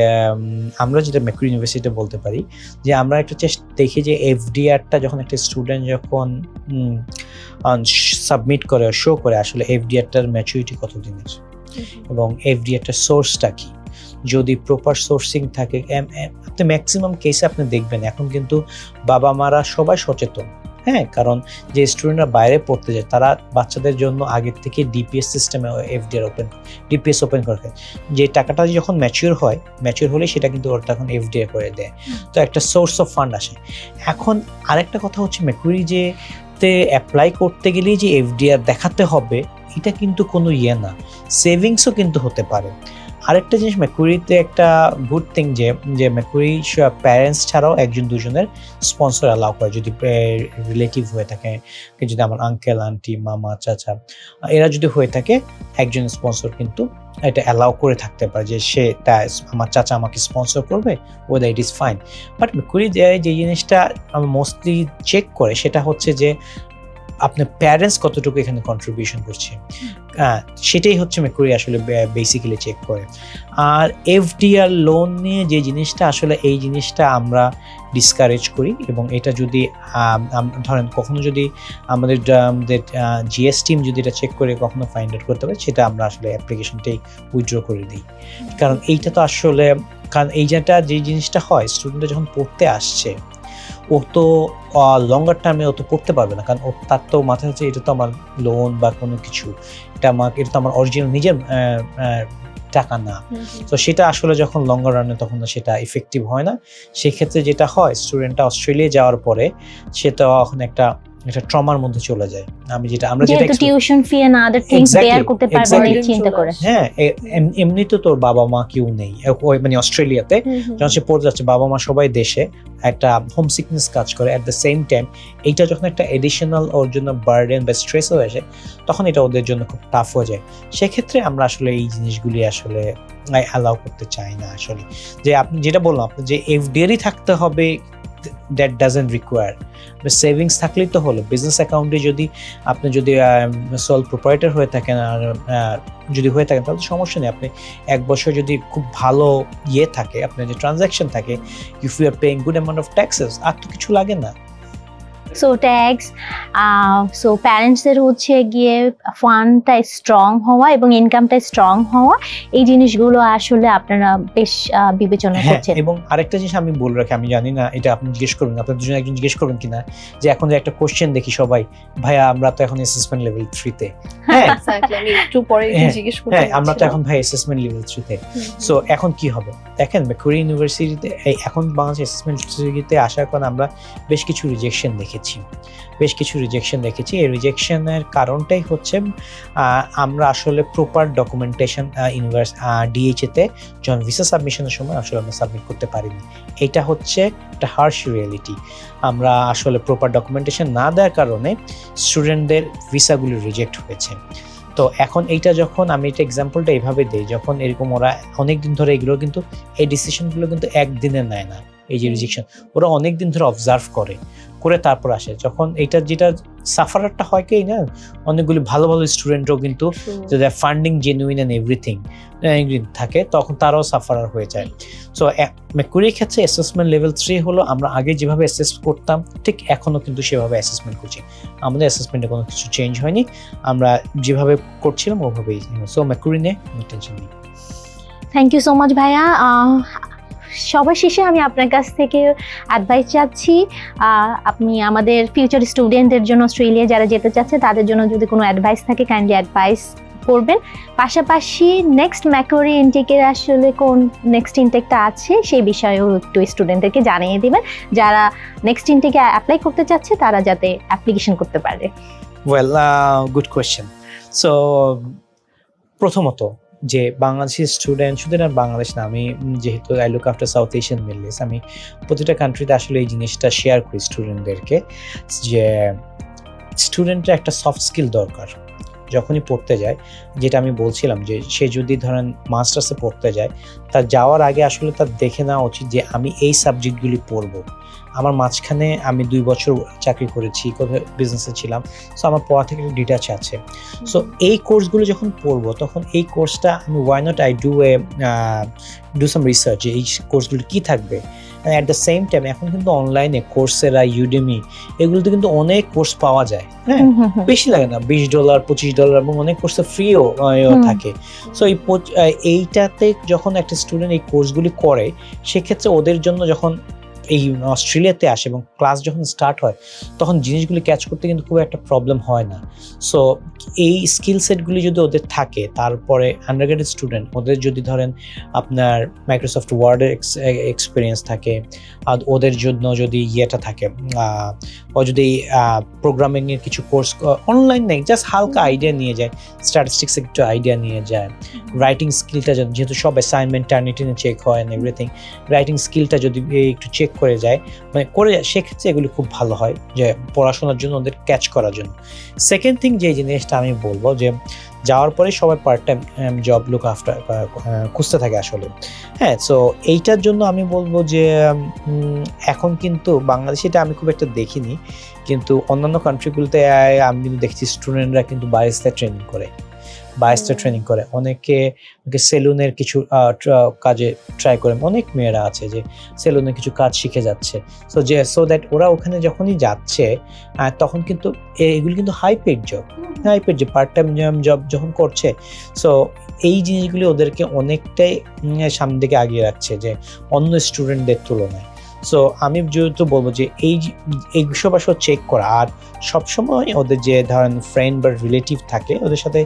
আমরা যেটা ম্যাকুরি ইউনিভার্সিটিতে বলতে পারি, যে আমরা একটা দেখি যে এফডিআরটা যখন একটা স্টুডেন্ট যখন সাবমিট করে, শো করে আসলে এফডিআরটার ম্যাচুরিটি কত দিনের, এবং এফডিআরটার সোর্সটা কি, যদি প্রপার সোর্সিং থাকে। আপনি ম্যাক্সিমাম কেসে আপনি দেখবেন এখন কিন্তু বাবা মারা সবাই সচেতন, হ্যাঁ, কারণ যে স্টুডেন্টরা বাইরে পড়তে যায় তারা বাচ্চাদের জন্য আগের থেকে ডিপিএস সিস্টেমে ডিপিএস ওপেন করে, যে টাকাটা যখন ম্যাচিওর হলে সেটা কিন্তু ওরা তখন এফডিআর করে দেয়, তো একটা সোর্স অফ ফান্ড আসে। এখন আরেকটা কথা হচ্ছে ম্যাকুরি যে অ্যাপ্লাই করতে গেলেই যে এফডিআর দেখাতে হবে এটা কিন্তু কোনো ইয়ে না, সেভিংসও কিন্তু হতে পারে। আরেকটা জিনিস ম্যাকুরিতে একটা গুড থিং যে ম্যাকুরি প্যারেন্টস ছাড়াও 1-2 স্পন্সর অ্যালাউ করে, যদি রিলেটিভ হয়ে থাকে, যদি আমার আঙ্কেল আন্টি মামা চাচা এরা যদি হয়ে থাকে, একজন স্পন্সর কিন্তু এটা অ্যালাউ করে থাকতে পারে, যে আমার চাচা আমাকে স্পন্সর করবে, whether it is fine. But Macquarie যে জিনিসটা মোস্টলি চেক করে সেটা হচ্ছে যে আপনার প্যারেন্টস কতটুকু এখানে কন্ট্রিবিউশন করছে, সেটাই হচ্ছে ম্যাকুরি আসলে বেসিক্যালি চেক করে। আর এফডিআর লোন নিয়ে যে জিনিসটা আসলে এই জিনিসটা আমরা ডিসকারেজ করি, এবং এটা যদি ধরেন কখনো যদি আমাদের জিএস টিম যদি এটা চেক করে কখনো ফাইন্ড আউট করতে পারে, সেটা আমরা আসলে অ্যাপ্লিকেশনটাই উইথড্র করে দিই। কারণ এইটা তো আসলে যে জিনিসটা হয়, স্টুডেন্টরা যখন পড়তে আসছে ও তো লঙ্গার টার্মে ও তো পড়তে পারবে না, কারণ তার তো মাথায় হচ্ছে এটা তো আমার লোন বা কোনো কিছু, এটা তো আমার অরিজিনাল নিজের টাকা না। তো সেটা আসলে যখন লঙ্গার রানে তখন সেটা ইফেক্টিভ হয় না। সেক্ষেত্রে যেটা হয়, স্টুডেন্টটা অস্ট্রেলিয়া যাওয়ার পরে সেটা এখন একটা একটা ট্রমার মধ্যে চলে যায়। আমরা যেটা
যেহেতু tuition fee and other things bear করতে পারবে না এই চিন্তা করে।
হ্যাঁ, এমনি তো তোর বাবা মা কেউ নেই, ওই মানে অস্ট্রেলিয়াতে যখন সে পড়তে যাচ্ছে, বাবা মা সবাই দেশে, একটা হোম সিকনেস কাজ করে। অ্যাট দ্য সেম টাইম এইটা যখন একটা এডিশনাল ওর জন্য বার্ডেন বা স্ট্রেস হয়ে আসে, তখন এটা ওদের জন্য খুব টাফ হয়ে যায়। সেক্ষেত্রে আমরা আসলে এই জিনিসগুলি আসলে অ্যালাউ করতে চাই না আসলে। যে আপনি যেটা বললাম, আপনি যে এফডিআরই থাকতে হবে, দ্যাট ডাজন্ট রিকোয়ার। সেভিংস থাকলেই তো হলো। বিজনেস অ্যাকাউন্টে যদি আপনি সোল প্রোপ্রাইটার হয়ে থাকেন, আর যদি হয়ে থাকেন, তাহলে সমস্যা নেই। আপনি 1 বছর যদি খুব ভালো থাকে, আপনার যে ট্রানজাকশন থাকে, if you are paying good amount of taxes, আর তো কিছু লাগে না।
সো ট্যাক্স, সো প্যারেন্টসের হচ্ছে গিয়ে ফান্ডটা স্ট্রং হওয়া এবং ইনকামটা স্ট্রং হওয়া, এই জিনিসগুলো আসলে আপনারা বেশ বিবেচনা করছেন।
এবং আরেকটা জিনিস আমি বলে রাখি, আমি জানি না এটা আপনি জিজ্ঞেস করবেন, আপনার দুজন একজন জিজ্ঞেস করবেন কিনা, যে এখন যে একটা কোশ্চেন দেখি সবাই, ভাইয়া আমরা তো এখন অ্যাসেসমেন্ট লেভেল 3 তে। হ্যাঁ,
এক্স্যাক্টলি, আমি একটু পরে জিজ্ঞেস করতে।
হ্যাঁ, আমরা তো এখন ভাই অ্যাসেসমেন্ট লেভেল 3 তে। সো এখন কি হবে? দেখেন, ম্যাকুয়ারি ইউনিভার্সিটিতে এখন বাংলাদেশ অ্যাসেসমেন্ট লেভেলে আসার কারণে আমরা বেশ কিছু রিজেকশন দেখেছি। এই রিজেকশনের কারণটাই হচ্ছে আমরা আসলে প্রপার ডকুমেন্টেশন ডিএইচএতে যখন ভিসা সাবমিশনের সময় আসলে আমরা সাবমিট করতে পারিনি। এটা হচ্ছে একটা হার্শ রিয়েলিটি। আমরা আসলে প্রপার ডকুমেন্টেশন না দেওয়ার কারণে স্টুডেন্টদের ভিসাগুলি রিজেক্ট হয়েছে। তো এখন এইটা যখন আমি এটা এক্সাম্পলটা এইভাবে দিই, যখন এরকম ওরা অনেকদিন ধরে এগুলো কিন্তু এই ডিসিশনগুলো কিন্তু একদিনে নেয় না। এই যে রিজেকশন, ওরা অনেকদিন ধরে অবজার্ভ করে তারপর আসে। যখন এইটা যেটা সাফারারটা হয় কি না, অনেকগুলি ভালো ভালো স্টুডেন্টও কিন্তু যাদের ফান্ডিং জেনুইন এন্ড এভরিথিং থাকে, তখন তারাও সাফারার হয়ে যায়। সো ম্যাকুয়ারির ক্ষেত্রে অ্যাসেসমেন্ট লেভেল 3 হলো আমরা আগে যেভাবে অ্যাসেস করতাম ঠিক এখনো কিন্তু সেভাবে অ্যাসেসমেন্ট করছি। আমাদের অ্যাসেসমেন্টে কোনো কিছু চেঞ্জ হয়নি, আমরা যেভাবে করছিলাম ওভাবেই। সো ম্যাকুয়ারি নিয়ে টেনশন নেই।
থ্যাংক ইউ সো মাচ ভাইয়া। সবার শেষে আমি আপনার কাছ থেকে অ্যাডভাইস চাচ্ছি। আপনি আমাদের ফিউচার স্টুডেন্টদের জন্য, অস্ট্রেলিয়া যারা যেতে চাচ্ছে তাদের জন্য যদি কোনো অ্যাডভাইস থাকে, কাইন্ডলি অ্যাডভাইস করবেন। পাশাপাশি নেক্সট ম্যাকুয়ারি ইনটেকের আসলে কোন নেক্সট ইনটেকটা আছে সেই বিষয়েও একটু স্টুডেন্টদেরকে জানিয়ে দেবেন, যারা নেক্সট ইনটেকে অ্যাপ্লাই করতে চাচ্ছে তারা যাতে অ্যাপ্লিকেশন করতে পারে।
Well, good question. সো প্রথমত যে বাংলাদেশি স্টুডেন্ট, শুধু না বাংলাদেশ না, আমি যেহেতু I look after south Asian middle east, আমি প্রতিটা কান্ট্রিতে আসলে এই জিনিসটা শেয়ার করি স্টুডেন্টদেরকে, যে স্টুডেন্টের একটা সফট স্কিল দরকার যখনই পড়তে যায়। যেটা আমি বলছিলাম যে সে যদি ধরেন মাস্টার্সে পড়তে যায়, তার যাওয়ার আগে আসলে তার দেখে নেওয়া উচিত যে আমি এই সাবজেক্টগুলি পড়বো। আমার মাঝখানে আমি 2 বছর চাকরি করেছি, কোথাও বিজনেসে ছিলাম, সো আমার পড়া থেকে ডিটাচ আছে। সো এই কোর্সগুলো যখন পড়বো, তখন এই কোর্সটা আমি why not I do some research যে এই কোর্সগুলো কী থাকবে। অ্যাট দ্য সেম টাইম এখন কিন্তু অনলাইনে কোর্সেরা, ইউডেমি, এগুলোতে কিন্তু অনেক কোর্স পাওয়া যায়। হ্যাঁ, বেশি লাগে না, $20, $25, এবং অনেক কোর্সে ফ্রিও থাকে। সো এইটাতে যখন একটা স্টুডেন্ট এই কোর্সগুলি করে, সেক্ষেত্রে ওদের জন্য যখন এই অস্ট্রেলিয়াতে আসে এবং ক্লাস যখন স্টার্ট হয়, তখন জিনিসগুলি ক্যাচ করতে কিন্তু খুব একটা প্রবলেম হয় না। সো এই স্কিল সেটগুলি যদি ওদের থাকে, তারপরে আন্ডারগ্রেডেড স্টুডেন্ট, ওদের যদি ধরেন আপনার মাইক্রোসফট ওয়ার্ডের এক্সপিরিয়েন্স থাকে, আর ওদের জন্য যদি ইয়েটা থাকে, ও যদি প্রোগ্রামিংয়ের কিছু কোর্স অনলাইন নেই, জাস্ট হালকা আইডিয়া নিয়ে যায়, স্ট্যাটিস্টিক্সের একটু আইডিয়া নিয়ে যায়, রাইটিং স্কিলটা যেহেতু সব অ্যাসাইনমেন্ট টার্নিটিনে চেক হয় অ্যান্ড এভরিথিং, রাইটিং স্কিলটা যদি একটু চেক করে যায়, সেক্ষেত্রে এগুলি খুব ভালো হয় যে পড়াশোনার জন্য, ওদের ক্যাচ করার জন্য। সেকেন্ড থিং যে জিনিসটা আমি বলবো, যে যাওয়ার পরে সবাই part time job look after খুঁজতে থাকে আসলে। হ্যাঁ, সো এইটার জন্য আমি বলবো যে এখন কিন্তু বাংলাদেশে এটা আমি খুব একটা দেখিনি, কিন্তু অন্যান্য কান্ট্রিগুলোতে আমি কিন্তু দেখছি স্টুডেন্টরা কিন্তু বারিস্তা ট্রেনিং করে, অনেকে সেলুনের কিছু কাজে ট্রাই করে, অনেক মেয়েরা আছে যে সেলুনে কিছু কাজ শিখে যাচ্ছে। সো দ্যাট ওরা ওখানে যখনই যাচ্ছে, তখন কিন্তু এগুলো কিন্তু high paid job part time job যখন করছে। সো এই জিনিসগুলি ওদেরকে অনেকটাই সামনের দিকে আগিয়ে রাখছে যে অন্য স্টুডেন্টদের তুলনায়। সো আমি যেহেতু বলবো যে এই বিষয় আসলে চেক করা, আর সবসময় ওদের যে ধরেন ফ্রেন্ড বা রিলেটিভ থাকে ওদের সাথে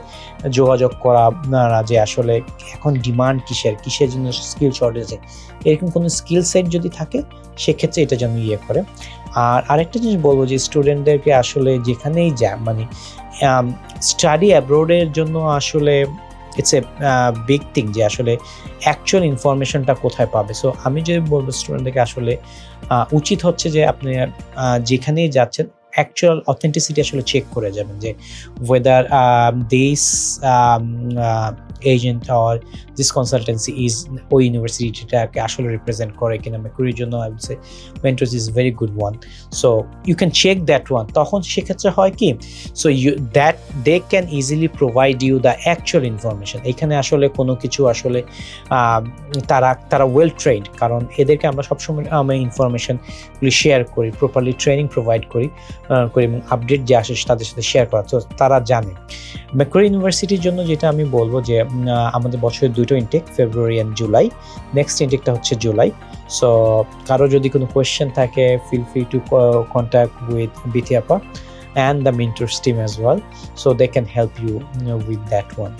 যোগাযোগ করা, যে আসলে এখন ডিমান্ড কিসের জন্য স্কিল শর্টেজ, এরকম কোনো স্কিল সেট যদি থাকে সেক্ষেত্রে এটা যেন করে। আর আরেকটা জিনিস বলবো যে স্টুডেন্টদেরকে আসলে যেখানেই যায় মানে স্টাডি অ্যাব্রোডের জন্য আসলে ইটস এ বিগ থিং যে আসলে অ্যাকচুয়াল ইনফরমেশনটা কোথায় পাবে। সো আমি যদি বলবো স্টুডেন্টদেরকে আসলে উচিত হচ্ছে যে আপনি যেখানেই যাচ্ছেন অ্যাকচুয়াল অথেন্টিসিটি আসলে চেক করে যাবেন, যে whether this agent or this consultancy is ওই ইউনিভার্সিটিটাকে আসলে রিপ্রেজেন্ট করে কিনা। মেকুরির জন্য I would say mentors is very good one, so you can check that one. তখন সেক্ষেত্রে হয় কি, so that they can easily provide you the actual information. এখানে আসলে কোনো কিছু আসলে তারা ওয়েল ট্রেন্ড, কারণ এদেরকে আমরা সবসময় ইনফরমেশনগুলি শেয়ার করি, প্রপারলি ট্রেনিং প্রোভাইড করি এবং আপডেট যে আসে তাদের সাথে শেয়ার করা, তো তারা জানে। ম্যাকুরি ইউনিভার্সিটির জন্য যেটা আমি বলবো যে আমাদের বছরের 2টো intake, February and July. Next ইনটেকটা হচ্ছে জুলাই। সো কারো যদি কোনো কোয়েশ্চেন থাকে, feel free to contact with Bithi আপা and the mentors team as well, so they can help you, with that one.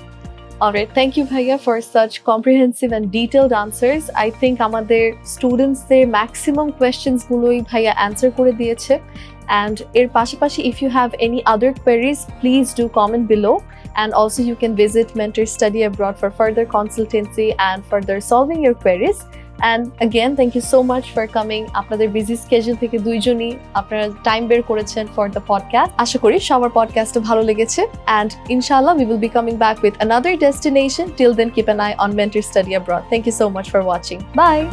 Alright, thank you Bhaiya for such comprehensive and detailed answers. I think আমাদের স্টুডেন্টসদের ম্যাক্সিমাম কোয়েশ্চেন্স গুলোই ভাইয়া অ্যান্সার করে দিয়েছে। And এর পাশাপাশি if you have any other queries, please do comment below. And also you can visit Mentor Study Abroad for further consultancy and further solving your queries. And again, thank you so much for coming. আপনাদের বিজি স্কেজুল থেকে দুইজনই আপনারা টাইম বের করেছেন for the podcast. আশা করি সবার পডকাস্টটা ভালো লেগেছে, and inshallah we will be coming back with another destination. Till then, keep an eye on Mentor Study Abroad. Thank you so much for watching. Bye.